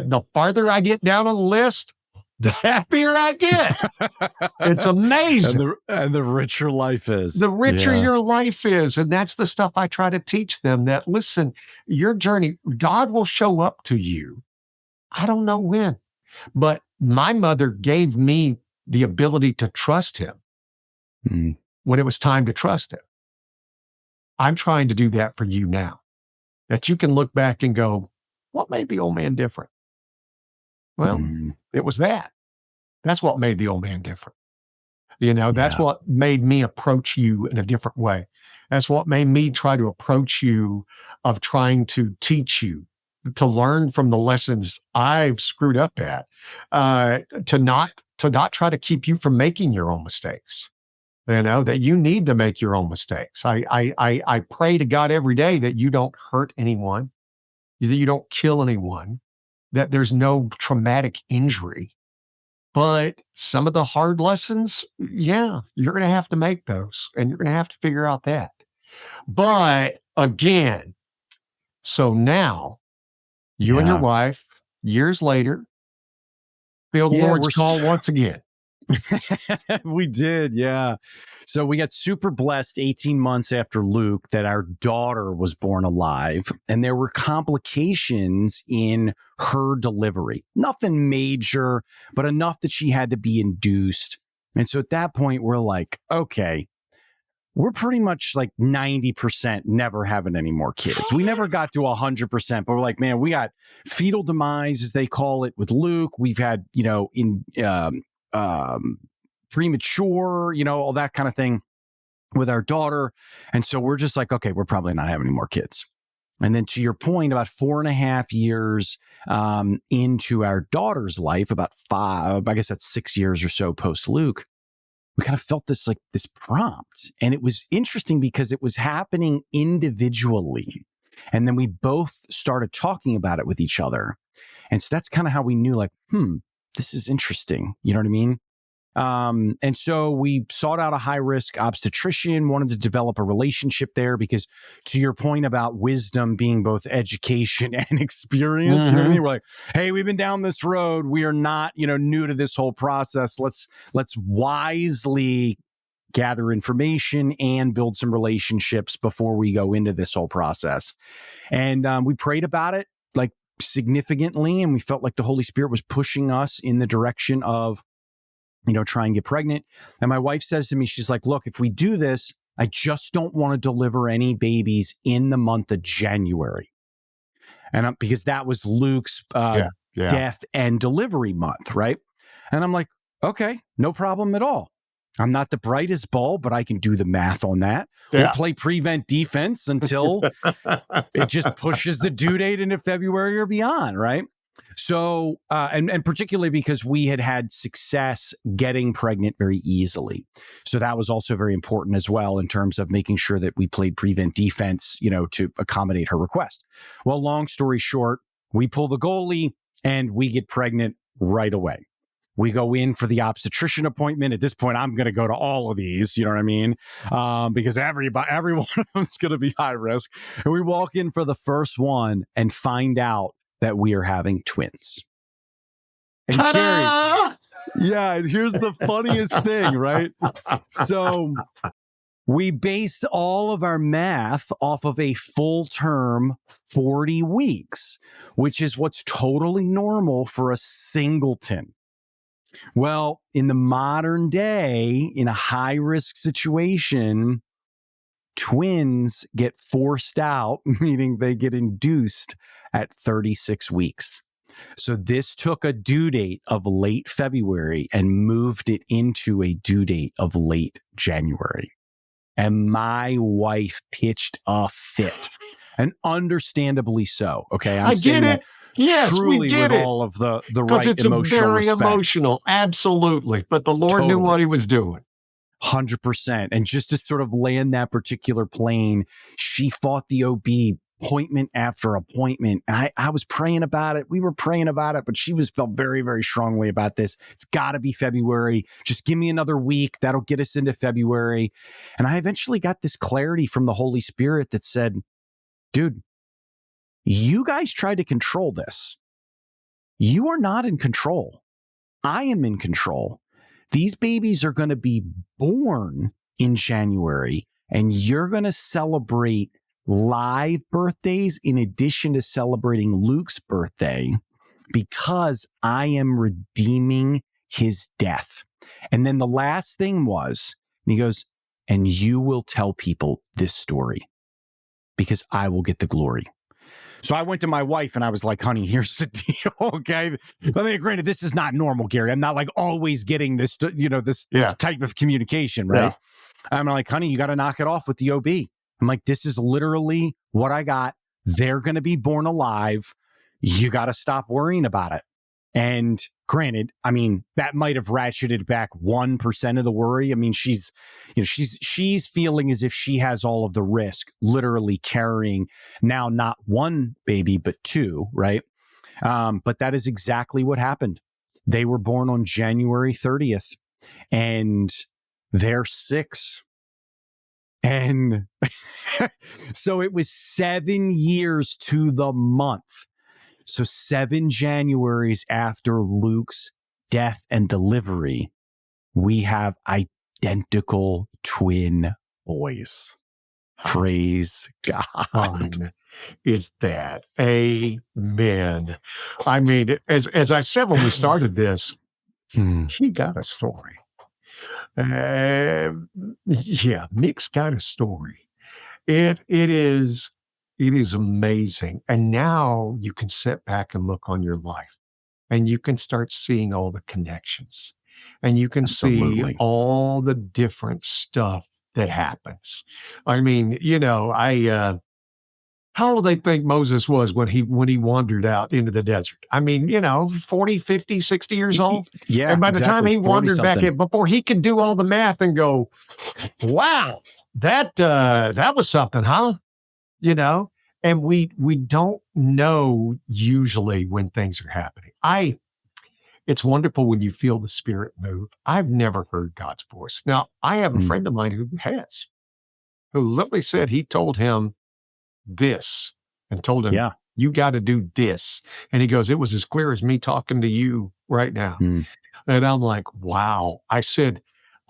The farther I get down on the list, the happier I get. It's amazing. And the richer life is. The richer your life is. And that's the stuff I try to teach them, that, listen, your journey, God will show up to you. I don't know when, but my mother gave me the ability to trust him when it was time to trust him. I'm trying to do that for you now, that you can look back and go, what made the old man different? Well, it was that. That's what made the old man different. That's what made me approach you in a different way. That's what made me try to approach you of trying to teach you, to learn from the lessons I've screwed up at, to not try to keep you from making your own mistakes. That you need to make your own mistakes. I pray to God every day that you don't hurt anyone, that you don't kill anyone, that there's no traumatic injury. But some of the hard lessons, you're going to have to make those, and you're going to have to figure out that. But again, so now you and your wife, years later, feel the Lord's call once again. We did, yeah. So we got super blessed 18 months after Luke that our daughter was born alive, and there were complications in her delivery. Nothing major, but enough that she had to be induced. And so at that point, we're like, okay, we're pretty much like 90% never having any more kids. We never got to 100%, but we're like, man, we got fetal demise, as they call it, with Luke. We've had, premature, all that kind of thing with our daughter. And so we're just like, okay, we're probably not having any more kids. And then to your point, about 4.5 years into our daughter's life, about 5, I guess that's 6 years or so post Luke, we kind of felt this prompt. And it was interesting because it was happening individually. And then we both started talking about it with each other. And so that's kind of how we knew, like, this is interesting. You know what I mean? And so we sought out a high-risk obstetrician, wanted to develop a relationship there because, to your point about wisdom being both education and experience, you know what I mean? We're like, hey, we've been down this road. We are not, new to this whole process. Let's wisely gather information and build some relationships before we go into this whole process. And we prayed about it like significantly, and we felt like the Holy Spirit was pushing us in the direction of try and get pregnant. And my wife says to me, she's like, look, if we do this, I just don't want to deliver any babies in the month of January. And because that was Luke's death and delivery month, right? And I'm like, okay, no problem at all. I'm not the brightest bulb, but I can do the math on that. We'll play prevent defense until it just pushes the due date into February or beyond, right? So, and particularly because we had success getting pregnant very easily. So that was also very important as well in terms of making sure that we played prevent defense, to accommodate her request. Well, long story short, we pull the goalie and we get pregnant right away. We go in for the obstetrician appointment. At this point, I'm going to go to all of these, you know what I mean? Because every one of them is going to be high risk. And we walk in for the first one and find out that we are having twins. And Gary, and here's the funniest thing, right? So We based all of our math off of a full term 40 weeks, which is what's totally normal for a singleton. Well, in the modern day, in a high risk situation, twins get forced out, meaning they get induced at 36 weeks. So this took a due date of late February and moved it into a due date of late January. And my wife pitched a fit, and understandably so. Okay, I get it. Yes, truly we get with it. all of the Because right it's emotional very respect. emotional. Absolutely. But the Lord knew Totally. what he was doing. 100%. And just to sort of land that particular plane, she fought the OB appointment after appointment. And I was praying about it. We were praying about it, but she felt very, very strongly about this. It's got to be February. Just give me another week. That'll get us into February. And I eventually got this clarity from the Holy Spirit that said, dude, you guys tried to control this. You are not in control. I am in control. These babies are going to be born in January, and you're going to celebrate live birthdays in addition to celebrating Luke's birthday because I am redeeming his death. And then the last thing was, and he goes, and you will tell people this story because I will get the glory. So I went to my wife and I was like, honey, here's the deal. Okay. I mean, granted, this is not normal, Gary. I'm not like always getting this, this type of communication, right? Yeah. I'm like, honey, you got to knock it off with the OB. I'm like, this is literally what I got. They're going to be born alive. You got to stop worrying about it. And granted, I mean, that might have ratcheted back 1% of the worry. I mean, she's feeling as if she has all of the risk, literally carrying now not one baby, but two, right? But that is exactly what happened. They were born on January 30th and they're 6. And so it was 7 years to the month. So 7 Januaries after Luke's death and delivery, we have identical twin boys. Praise God. Is that amen? I mean, as I said when we started this, he got a story. Mick's got a story. It is amazing. And now you can sit back and look on your life and you can start seeing all the connections and you can see all the different stuff that happens. I mean, how old do they think Moses was when he wandered out into the desert? I mean, 40, 50, 60 years old. Yeah. And by the time he wandered back in, before he could do all the math and go, wow, that was something, huh? And we don't know usually when things are happening. It's wonderful when you feel the Spirit move. I've never heard God's voice. Now, I have a friend of mine who literally said he told him this and told him, you got to do this. And he goes, it was as clear as me talking to you right now. And I'm like, wow. I said,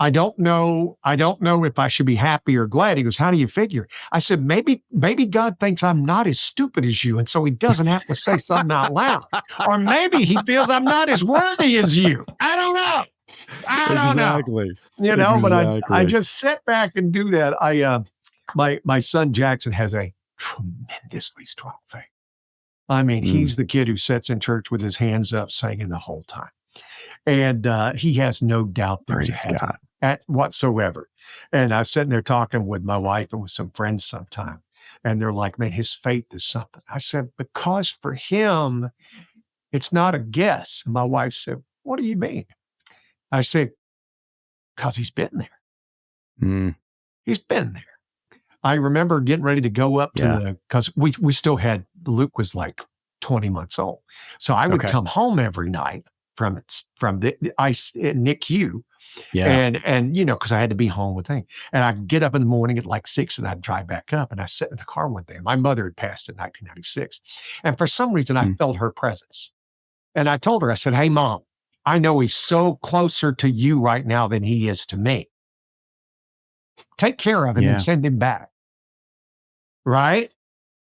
I don't know if I should be happy or glad. He goes, how do you figure? I said, maybe God thinks I'm not as stupid as you. And so he doesn't have to say something out loud. Or maybe he feels I'm not as worthy as you. I don't know. But I just sit back and do that. My son Jackson has a tremendously strong faith. I mean, he's the kid who sits in church with his hands up singing the whole time. And he has no doubt there's God at whatsoever. And I was sitting there talking with my wife and with some friends sometime. And they're like, man, his faith is something. I said, because for him, it's not a guess. And my wife said, what do you mean? I said, because he's been there. He's been there. I remember getting ready to go up to because we still had, Luke was like 20 months old. So I would come home every night from the NICU. And because I had to be home with things. And I'd get up in the morning at like 6 and I'd drive back up and I sit in the car one day. My mother had passed in 1996. And for some reason I felt her presence. And I told her, I said, hey, Mom, I know he's so closer to you right now than he is to me. take care of him Yeah. and send him back. Right.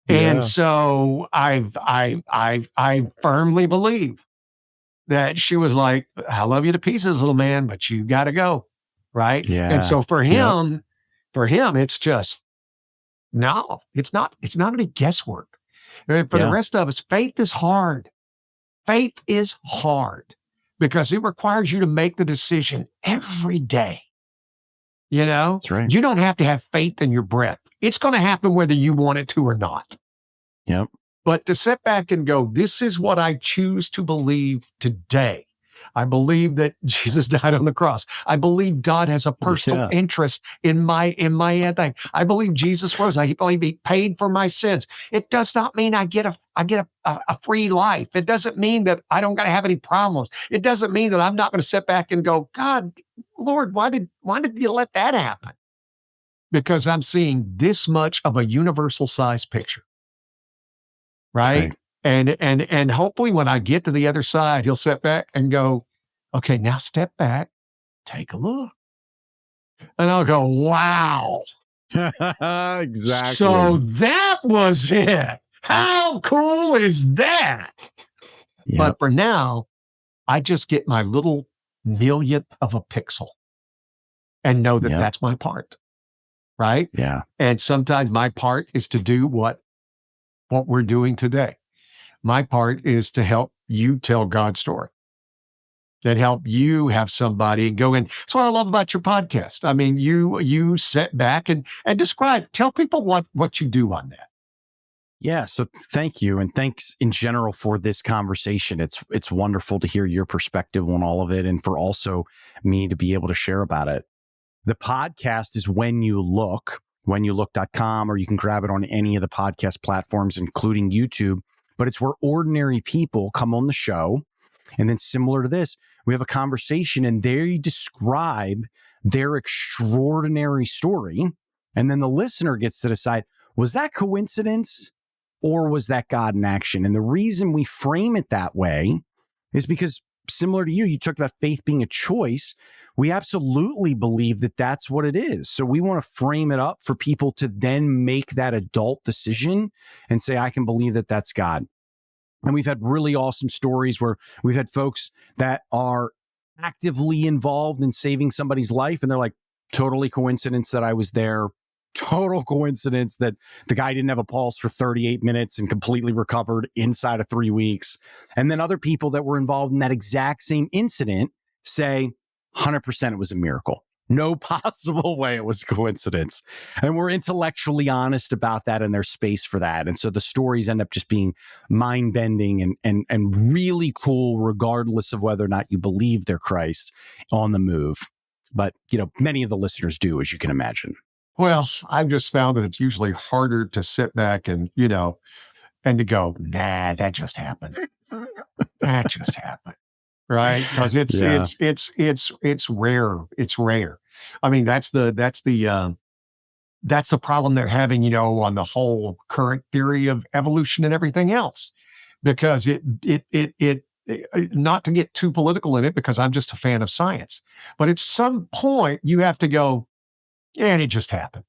Yeah. And so I firmly believe that she was like, I love you to pieces, little man, but you got to go. Right. Yeah. And so for him, it's just, no, it's not any guesswork. For the rest of us, faith is hard. Faith is hard because it requires you to make the decision every day. You know, That's right. You don't have to have faith in your breath. It's going to happen whether you want it to or not. Yep. But to sit back and go, this is what I choose to believe today. I believe that Jesus died on the cross. I believe God has a personal interest in my thing. I believe Jesus rose. I believe he paid for my sins. It does not mean I get a free life. It doesn't mean that I don't got to have any problems. It doesn't mean that I'm not going to sit back and go, God, Lord, why did you let that happen? Because I'm seeing this much of a universal size picture. Right. And hopefully when I get to the other side, he'll sit back and go, okay, now step back, take a look. And I'll go, wow. Exactly. So that was it. How cool is that? Yep. But for now, I just get my little millionth of a pixel and know that that's my part. Right. Yeah. And sometimes my part is to do what we're doing today. My part is to help you tell God's story, that help you have somebody go in. That's what I love about your podcast. I mean, you sit back and tell people what you do on that. Yeah. So thank you. And thanks in general for this conversation. It's wonderful to hear your perspective on all of it and for also me to be able to share about it. The podcast is whenyoolook.com, or you can grab it on any of the podcast platforms, including YouTube. But it's where ordinary people come on the show. And then similar to this, we have a conversation and they describe their extraordinary story. And then the listener gets to decide, was that coincidence or was that God in action? And the reason we frame it that way is because similar to you talked about faith being a choice. We absolutely believe that that's what it is. So we want to frame it up for people to then make that adult decision and say, I can believe that that's God. And we've had really awesome stories where we've had folks that are actively involved in saving somebody's life. And they're like, totally coincidence that I was there. Total coincidence that the guy didn't have a pulse for 38 minutes and completely recovered inside of 3 weeks. And then other people that were involved in that exact same incident say 100% it was a miracle. No possible way it was a coincidence. And we're intellectually honest about that, and there's space for that. And so the stories end up just being mind-bending and really cool, regardless of whether or not you believe they're Christ on the move. But, many of the listeners do, as you can imagine. Well, I've just found that it's usually harder to sit back and to go, nah, that just happened. That just happened. Right. Because it's rare. It's rare. I mean, that's the problem they're having, on the whole current theory of evolution and everything else, because it not to get too political in it, because I'm just a fan of science, but at some point you have to go, and it just happened.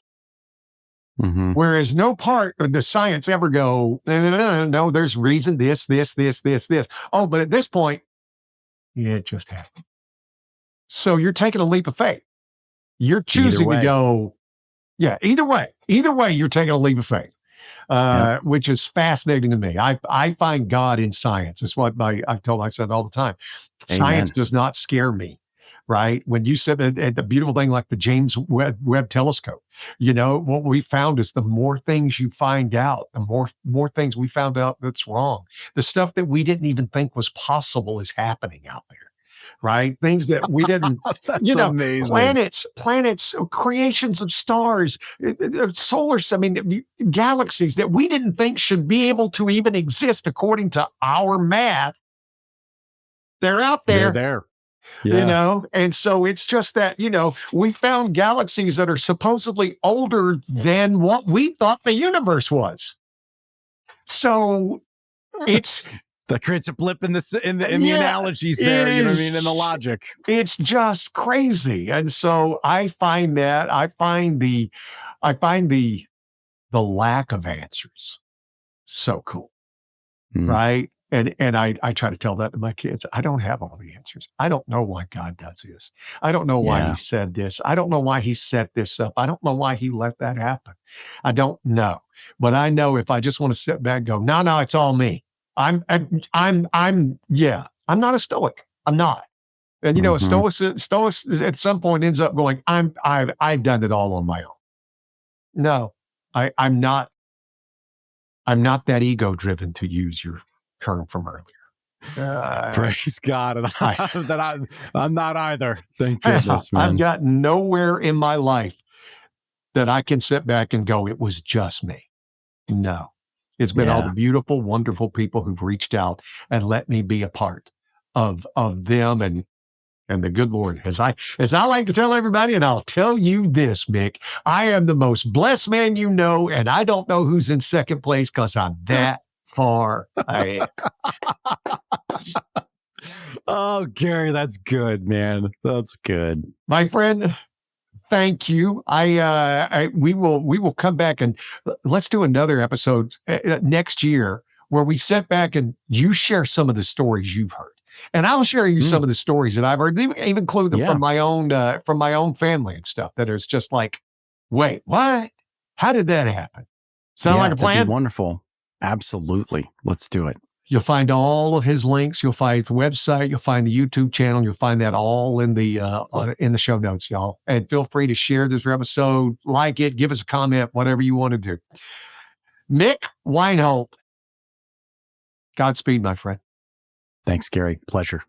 Mm-hmm. Whereas no part of the science ever go, no, there's reason, this. Oh, but at this point, it just happened. So you're taking a leap of faith. You're choosing to go, either way, you're taking a leap of faith, which is fascinating to me. I find God in science. It's what I tell my son all the time. Amen. Science does not scare me. Right. When you said that, the beautiful thing like the James Webb telescope, what we found is the more things you find out, the more things we found out that's wrong. The stuff that we didn't even think was possible is happening out there. Right. Things that we didn't, amazing. planets, creations of stars, galaxies that we didn't think should be able to even exist according to our math. They're out there. They're there. Yeah. And so it's just that, we found galaxies that are supposedly older than what we thought the universe was. So it's That creates a blip in the analogies there. You know what I mean? In the logic. It's just crazy. And so I find the lack of answers so cool. Right. And I try to tell that to my kids. I don't have all the answers. I don't know why God does this. I don't know why he said this. I don't know why he set this up. I don't know why he let that happen. I don't know. But I know if I just want to sit back and go, no, it's all me. I'm not a stoic. I'm not. And a stoic at some point ends up going, I've done it all on my own. No, I'm not that ego driven, to use your term from earlier. Praise God. And I'm not either. Thank goodness, man. I've got nowhere in my life that I can sit back and go, it was just me. No, it's been all the beautiful, wonderful people who've reached out and let me be a part of them and the good Lord. As I like to tell everybody, and I'll tell you this, Mick, I am the most blessed man you know, and I don't know who's in second place because I'm that far ahead. Oh, Gary, that's good, man. That's good. My friend, thank you. We will come back and let's do another episode next year where we sit back and you share some of the stories you've heard. And I'll share you some of the stories that I've heard, even include them from my own family and stuff, that is just like, wait, what? How did that happen? Sound like a plan? That'd be wonderful. Absolutely. Let's do it. You'll find all of his links. You'll find the website. You'll find the YouTube channel. You'll find that all in the show notes, y'all. And feel free to share this episode, like it, give us a comment, whatever you want to do. Mick Wienholt, Godspeed, my friend. Thanks, Gary. Pleasure.